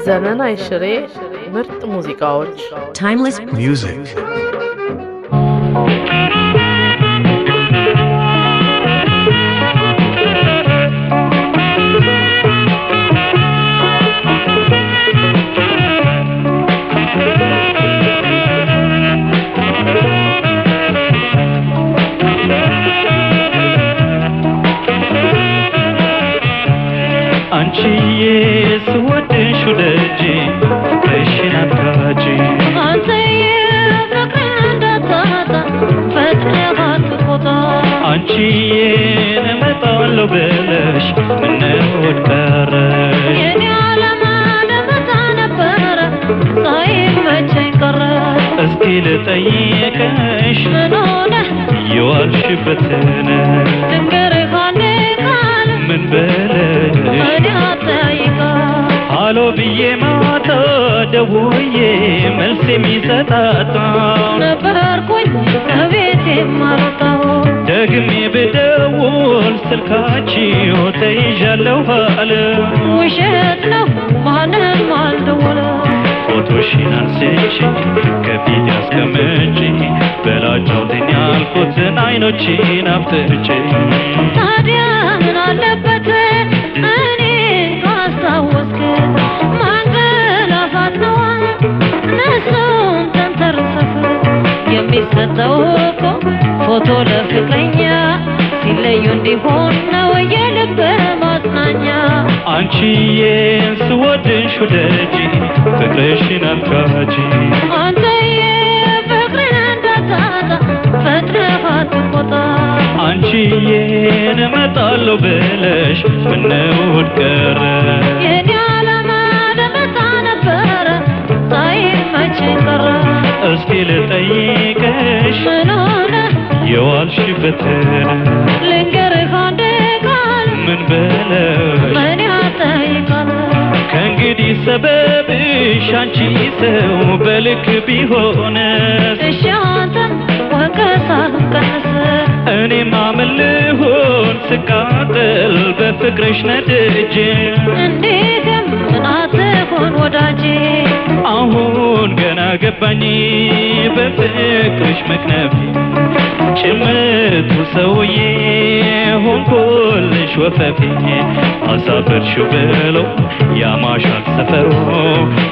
ዘመን አይሽሬ ምርጥ ሙዚቃዎች timeless music. አንቺዬ ስወድሽ ወደጄ ፍቅርሽን አታጪ አንተዬ ፍቅርን እንዳታጣ ፈጥነህ አትቆጣ አንቺዬን እመጣለሁ ብለሽ ምነው ቀረሽ የኔ ዓላማ ደመታ ነበረ ሳይመቸኝ ቀረ እስኪ ልጠይቅሽ ምን ሆነህ የዋልሽበትን ድንገርህ አንዴ ቃል ምን በለሽ እኔ አጠያይቃ ሃሎ ብዬ ማታ ደውዬ መልስ የሚሰጣጣ ነበርኩኝ ከቤት የማልወጣው ደግሜ ብደውል ስልካችሁ ተይዣለሁ አለ ውሸት ነው ማንም አልደወለም ፎቶሽን አንስቼ ከፊት ያስቀምጬ በላጫውተኛ ያልኩትን አይኖቼን አፍጥጬ ታዲያ ምን አለበት እኔን ካስታወስክ ማንገላፋት ነው እነሱን ተንተርሰህ የሚሰጠው እኮ ፎቶ ለፍቅረኛ ሲለዩ እንዲሆን ነው የልብ ማጽናኛ አንቺዬን ስወድሽ ወደጄ ፍቅርሽን አታጪ አንተዬ ፍቅርን እንዳታጣ ፈጥነህ አትቆጣ አንቺዬን እመጣለሁ ብለሽ ምነው ቀረ የኔ ዓላማ ደመታ ነበረ ሳይመቸኝ ቀረ እስኪ ልጠይቅሽ ምን ሆነህ የዋልሽበትን ልንገርህ አንዴ ቃል ምን በለሽ ምን ያጠይቃል ከእንግዲህ ሰበብሽ አንቺ ሰው በልክ ቢሆንስ እሺ አንተም ወቀሳህን ቀንስ እኔማ ምን ልሆን ስቃጥል በፍቅርሽ ነድጄ እንዲህም ምን አትሆን ወዳጄ አሁን ገና ገባኝ በፍቅርሽ መክነፍ ጭምቱ ሰውዬ ሆንኩልሽ ወፈፌ አሳፈርሽው ብለው ያማሻል ሰፈሩ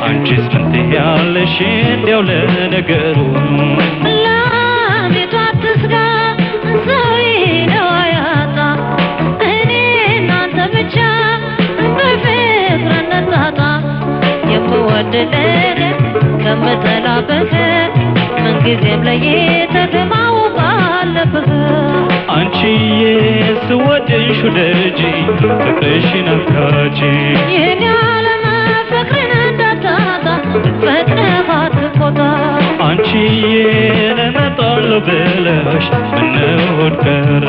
አንቺስ ምን ትያለሽ እንዲያው ለነገሩ ላሚቷ አትስጋ ሰው ነው አያጣ እኔ እናንተ ብቻ በፍቅር እንጣጣ የምወድልህ ከምጠላብህ ምንጊዜም ለይተህ ማወቅ አለብህ አንቺዬ ስወድሽ ወደጄ ፍቅርሽን አታጪ የኔ ዓላማ ፍቅርን እንዳታጣ ፈጥነህ አትቆጣ አንቺዬን እመጣለሁ ብለሽ ምነው ቀረ